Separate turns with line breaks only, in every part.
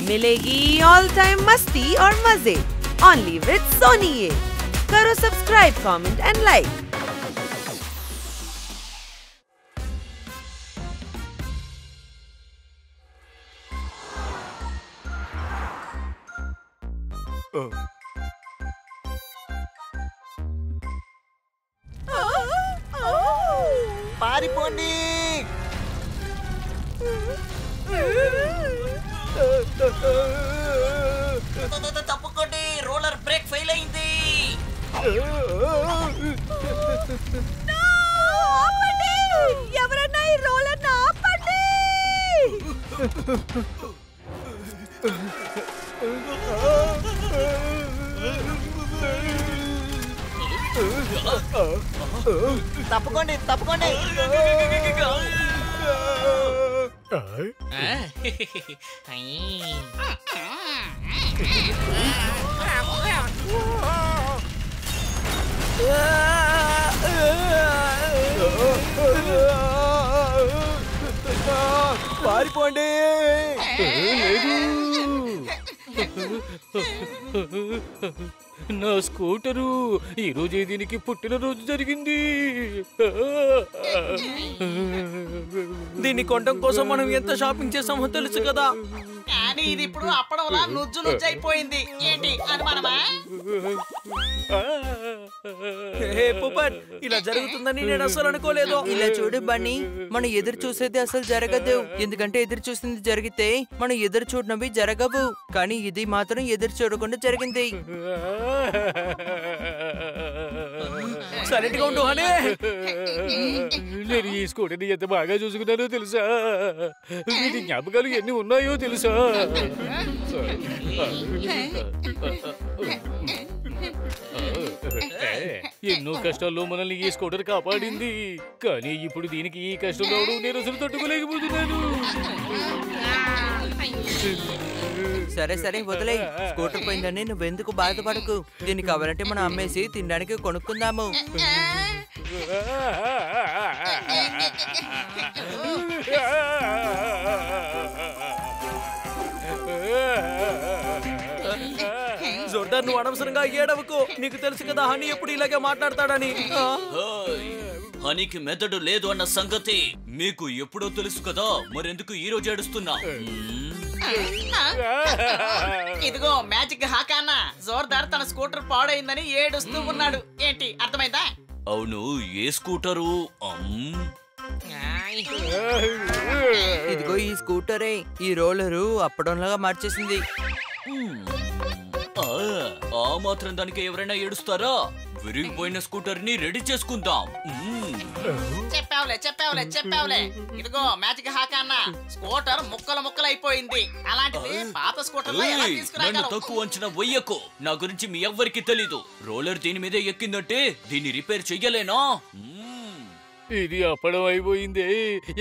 मिलेगी all time मस्ती और मजे ओनली विद सोनी। ये करो सब्सक्राइब, कमेंट एंड लाइक।
పారిపోండి. తప్పుకోండి, రోలర్ బ్రేక్ ఫెయిల్ అయింది.
ఎవరన్నా ఈ రోలర్ ఆపండి.
తప్పుకోండి తప్పుకోండి.
పారిపోండి.
నా స్కూటరు ఈరోజే దీనికి పుట్టినరోజు జరిగింది.
దీన్ని కొనడం కోసం మనం ఎంత షాపింగ్ చేసామో తెలుసు కదా.
కానీ ఇది ఇప్పుడు అప్పడంలా నుజ్జు నుజ్జు అయిపోయింది. ఏంటి అనుమానమా?
ఇలా జరుగుతుందని నేను అసలు అనుకోలేదు.
ఇలా చూడు బన్నీ, మనం ఎదురు చూసేది అసలు జరగదు. ఎందుకంటే ఎదురు చూసింది జరిగితే మనం ఎదురు చూడనవి జరగవు. కానీ ఇది మాత్రం ఎదురు చూడకుండా జరిగింది.
సైలెంట్ గా ఉండు హనే.
నేను ఈ స్కూటర్ని ఎంత బాగా చూసుకున్నానో తెలుసా? వీటి జ్ఞాపకాలు ఎన్ని ఉన్నాయో తెలుసా? ఎన్నో కష్టాల్లో మనల్ని ఈ స్కూటర్ కాపాడింది. కానీ ఇప్పుడు దీనికి ఈ కష్టం రావడం నేను అసలు తట్టుకోలేకపోతున్నాను.
సరే సరే వదిలే. స్కూటర్ పోయిందని నువ్వెందుకు బాధపడకు. దీన్ని కావాలంటే మనం అమ్మేసి తినడానికి కొనుక్కుందాము.
జోర్దార్, నువ్వు అనవసరంగా ఏడవకు. నీకు తెలుసు కదా హనీ ఎప్పుడు ఇలాగే మాట్లాడతాడని.
హనీకి మెదడు లేదు అన్న సంగతి మీకు ఎప్పుడో తెలుసు కదా. మరెందుకు ఈ రోజు ఏడుస్తున్నా? ఇదిగో మ్యాజిక్ హాకాన్న, జోర్దార్ తన స్కూటర్ పాడైందని ఏడుస్తూ ఉన్నాడు. ఏంటి అర్థమైందా? అవును, ఏ స్కూటరు?
ఇదిగో ఈ స్కూటరే ఈ రోలరు అప్పడంలాగా మార్చేసింది.
ఆ మాత్రం దానికి ఎవరైనా ఏడుస్తారా? విరిగిపోయిన స్కూటర్ ని రెడీ చేసుకుందాం. చెప్పావులే. ఇదిగో మ్యాజిక్ హాకాన్న, స్కూటర్ ముక్కలు అయిపోయింది. అలాంటిది పాత స్కూటర్ నన్ను తక్కువ అంచనా వెయ్యకు. నా గురించి మీ ఎవ్వరికి తెలీదు. రోలర్ దీని మీదే ఎక్కిందంటే దీన్ని రిపేర్ చెయ్యలేనా?
ఇది అప్పడం అయిపోయింది.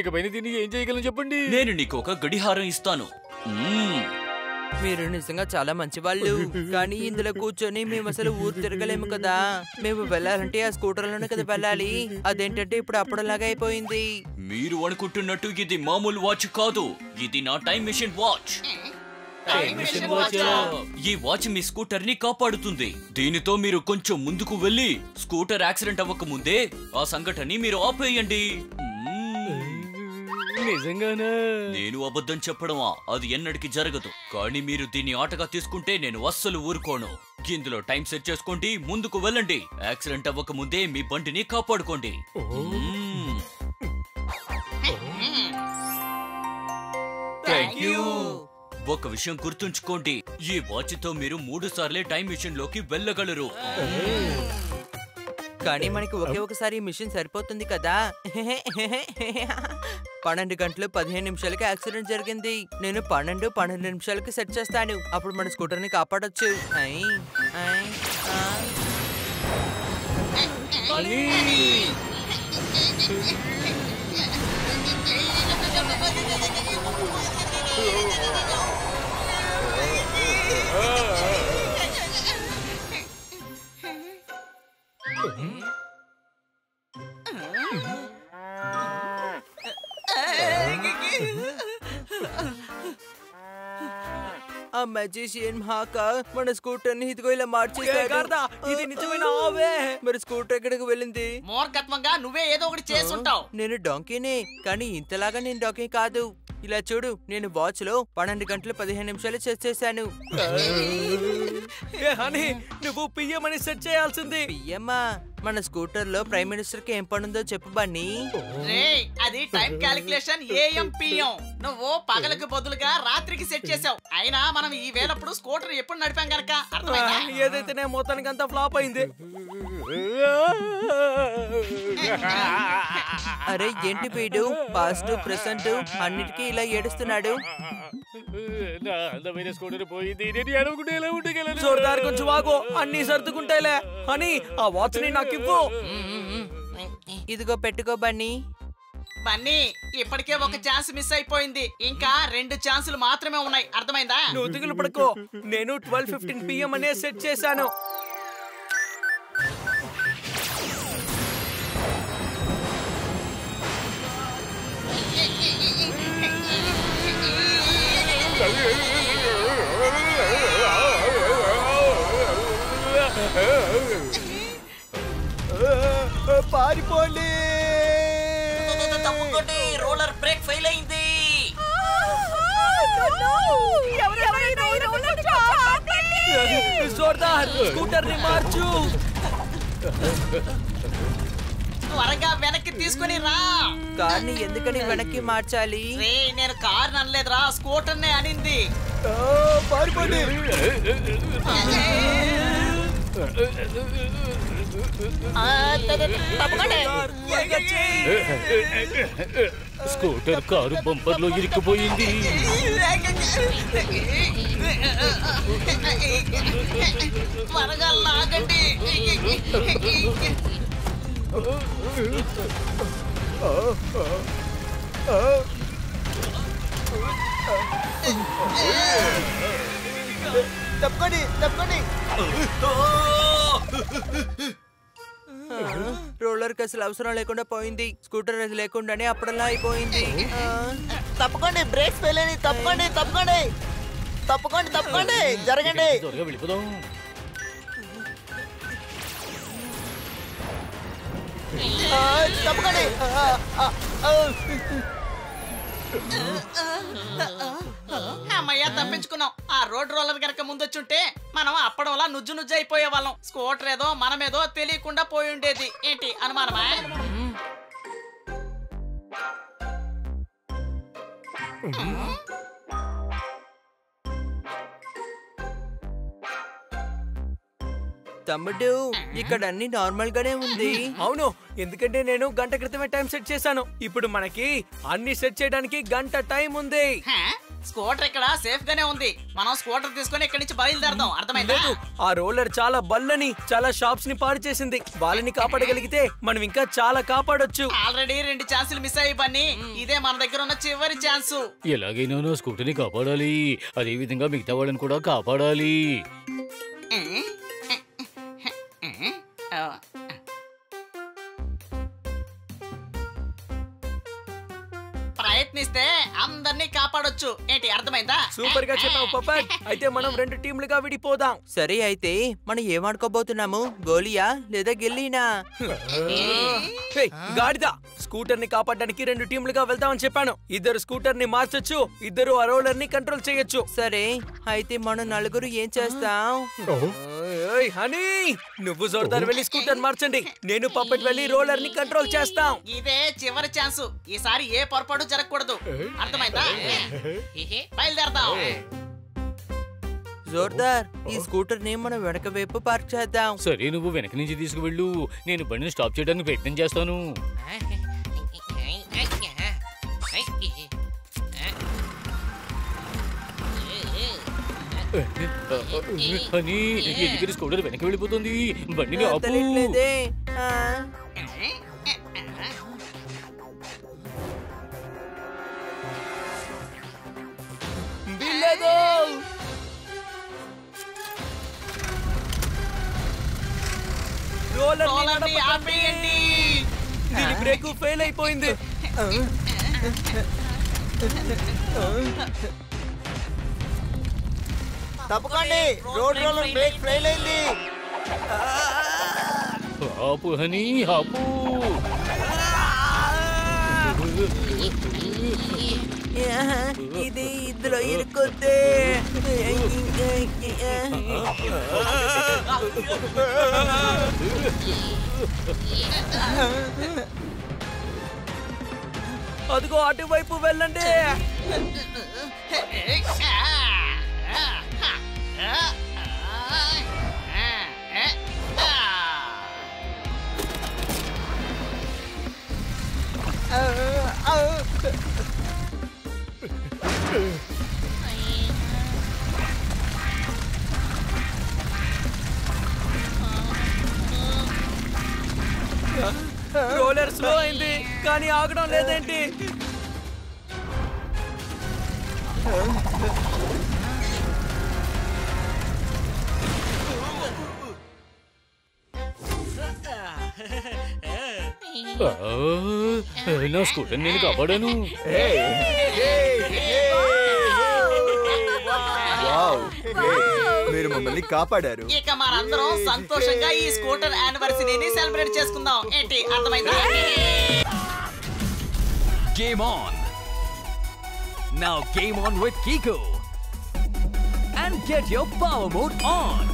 ఇకపైన దీన్ని ఏం చేయగలను చెప్పండి.
నేను నీకు ఒక గడిహారం ఇస్తాను.
మీరు నిజంగా చాలా మంచి వాళ్ళు. కానీ ఇందులో కూర్చొని మేము అసలు ఊరు తిరగలేము కదా. మేము వెళ్ళాలంటే ఆ స్కూటర్లోనే కదా వెళ్ళాలి. అదేంటంటే ఇప్పుడు అప్పటిలాగా అయిపోయింది.
మీరు అనుకుంటున్నట్టు ఇది మామూలు వాచ్ కాదు. ఇది నా టైం మెషిన్ వాచ్. ఈ వాచ్ మీ స్కూటర్ ని కాపాడుతుంది. దీనితో మీరు కొంచెం ముందుకు వెళ్ళి స్కూటర్ యాక్సిడెంట్ అవ్వక ముందే ఆ సంఘటనని మీరు ఆపేయండి.
నిజంగానా?
నేను అబద్ధం చెప్పడమా? అది ఎన్నటికి జరగదు. కానీ మీరు దీన్ని ఆటగా తీసుకుంటే నేను అస్సలు ఊరుకోను. ఇందులో టైం సెట్ చేసుకోండి, ముందుకు వెళ్ళండి. యాక్సిడెంట్ అవ్వక ముందే మీ బండిని కాపాడుకోండి. ఒక విషయం గుర్తుంచుకోండి, ఈ వాచ్ తో మీరు 3 సార్లే టైం మిషన్ లోకి వెళ్ళగలరు.
కానీ మనకి ఒకే ఒకసారి మిషన్ సరిపోతుంది కదా. 12 గంటలు 15 నిమిషాలకి యాక్సిడెంట్ జరిగింది. నేను 12 నిమిషాలకి సెట్ చేస్తాను. అప్పుడు మన స్కూటర్ ని కాపాడొచ్చు. ఆ మ్యాజిషియన్ హాక మన స్కూటర్ ని ఇదిగో ఇలా మార్చేసాడు.
ఇది నిజమైన ఆవే.
మరి స్కూటర్ ఎక్కడికి వెళ్ళింది?
మూర్ఖత్వంగా నువ్వే ఏదో ఒకటి చేసుంటావు.
నేను డాంకీనే, కానీ ఇంతలాగా నేను డాంకీ కాదు. ఇలా చూడు, నేను వాచ్ లో 12 గంటలు 15 నిమిషాలు సెట్ చేశాను.
హనీ, నువ్వు పిఎం అని సెట్ చేయాల్సింది.
పియ్యమ్మా, మన స్కూటర్ లో ప్రైమ్ మినిస్టర్ కి ఏం పనుందో చెప్పు బన్నీ.
అది టైం క్యాలిక్యులేషన్ AM/PM. నువ్వు పగలకు బదులుగా రాత్రికి సెట్ చేసావు. అయినా మనం ఈ వేళప్పుడు స్కూటర్ ఎప్పుడు నడిపాం గనక అర్థమైందా?
ఏదైతేనే మొత్తానికి అంతా ఫ్లాప్ అయింది.
అరే ఏంటి వీడు పాస్ట్ ప్రెసెంట్ అన్నిటికీ ఇలా ఏడుస్తున్నాడు?
నా అందమైన స్కూటర్ పోయింది. నేను అడుగుంటే ఎలా ఉండగలను?
జోర్దార్ కొంచెం ఆగు, అన్ని సర్దుకుంటాయిలే. హనీ, ఆ వాచ్ ని నాకు ఇవ్వు.
ఇదిగో పెట్టుకో బన్నీ.
బన్నీ, ఇప్పటికే ఒక ఛాన్స్ మిస్ అయిపోయింది. ఇంకా 2 ఛాన్సులు మాత్రమే ఉన్నాయి. అర్థమైందా?
నువ్వు దిగులు పడుకో. నేను 12:15 PM అనే సెట్ చేశాను. పారిపోండి.
తప్పుకోండి, రోలర్ బ్రేక్ ఫెయిల్ అయింది.
జోర్దార్, స్కూటర్ ని మార్చు.
త్వరగా వెనక్కి తీసుకుని రా.
కార్ని ఎందుకని వెనక్కి మార్చాలి?
నేను కార్ అనలేదురా, స్కూటర్ నే అనింది.
పారిపోండి.
స్కూటర్ కారు బంపర్ లో ఇరుక్కుపోయింది.
త్వరగా లాగండి.
తప్పండి, తప్పండి.
రోలర్ కి అసలు అవసరం లేకుండా పోయింది. స్కూటర్ అది లేకుండానే అప్పుడల్లా అయిపోయింది.
తప్పకండి, బ్రేక్స్ ఫెయిల్ అయినాయి. తప్పకండి, తప్పకండి, తప్పకండి, తప్పకండి, జరగండి.
త్వరగా వెళ్ళిపోదాం.
తప్పకండి.
అమ్మయ్య, తప్పించుకున్నాం. ఆ రోడ్ రోలర్ గనక ముందొచ్చుంటే మనం అప్పడంలా నుజ్జు నుజ్జు అయిపోయే వాళ్ళం. స్కూటర్ ఏదో మనమేదో తెలియకుండా పోయి ఉండేది. ఏంటి అనుమానమా?
తమ్ముడు, ఇక్కడ అన్ని నార్మల్ గానే ఉంది.
అవును, ఎందుకంటే నేను గంట క్రితమే టైం సెట్ చేశాను. ఇప్పుడు మనకి అన్ని సెట్ చేయడానికి గంట టైం ఉంది.
స్కూటర్ ఇక్కడ సేఫ్ గానే ఉంది. మనం స్కూటర్ తీసుకొని ఇక్కడి నుంచి బయలుదేరదాం. అర్థమైందా?
ఆ రోలర్ చాలా బల్లని, చాలా షాప్స్ ని పాడు చేసింది. వాళ్ళని కాపాడగలిగితే మనం ఇంకా చాలా కాపాడొచ్చు.
ఆల్రెడీ 2 ఛాన్సులు మిస్ అయ్యి బన్నీ. ఇదే మన దగ్గర ఉన్న చివరి ఛాన్సు.
ఎలాగైనా నా స్కూటర్ ని కాపాడాలి. అదే విధంగా మిగతా వాళ్ళని కూడా కాపాడాలి.
ప్రయత్నిస్తే అందరినీ కాపాడొచ్చు. ఏంటి అర్థమైందా?
సూపర్ గా చెప్పావు పప్పట్. అయితే మనం 2 టీంలుగా విడిపోదాం.
సరే, అయితే మనం ఏమాడుకోబోతున్నాము? గోలియా లేదా గిల్లీనా?
హే, గాడిద, స్కూటర్ ని కాపాడడానికి 2 టీంలుగా వెళ్తామని చెప్పాను. ఇద్దరు స్కూటర్ ని మార్చొచ్చు, ఇద్దరు ఆ రోలర్ ని కంట్రోల్ చేయొచ్చు.
సరే, అయితే మనం నలుగురు ఏం చేస్తాం?
ఓయ్ హనీ, నువ్వు జోర్దార్ వెళ్ళి స్కూటర్ మార్చండి. నేను పప్పట్ వెళ్ళి రోలర్ ని కంట్రోల్ చేస్తాం.
ఇదే చివరి ఛాన్సు. ఈసారి ఏ పొరపాటు జరగకూడదు. అర్థమైందా? బయలుదేరదాం.
జోర్దార్, ఈ స్కూటర్ ని మనం వెనక వైపు పార్క్ చేద్దాం.
సరే, నువ్వు వెనక నుంచి తీసుకువెళ్ళు. నేను బండిని స్టాప్ చేయడానికి ప్రయత్నం చేస్తాను. అని ఎందుకని స్కూటర్ వెనక్కి వెళ్ళిపోతుంది? బండిని ఆపు.
తెలియట్లేదే.
రోలర్ ని ఆపేయండి.
దీని బ్రేక్ ఫెయిల్ అయిపోయింది.
తప్పకండి రోడ్ రోలర్ బ్రేక్ ఫెయిల్ అయింది.
ఆపు హనీ ఆపు.
ఇది ఇందులో ఇరుక్కుంది.
అదిగో అటువైపు వెళ్ళండి. రోలర్ స్లో అయింది కానీ ఆగడం లేదేంటి?
నా స్కూటర్ నేను కాపాడాను.
మీరు మమ్మల్ని కాపాడారు.
ఇక మనందరం సంతోషంగా ఈ స్కూటర్ యానివర్సరీని సెలబ్రేట్ చేసుకుందాం. ఏంటి అర్థమైందా?
Game on! Now game on with Kiko! And get your power mode on!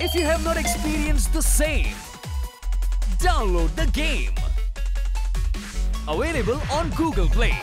If you have not experienced the same, download the game! Available on Google Play.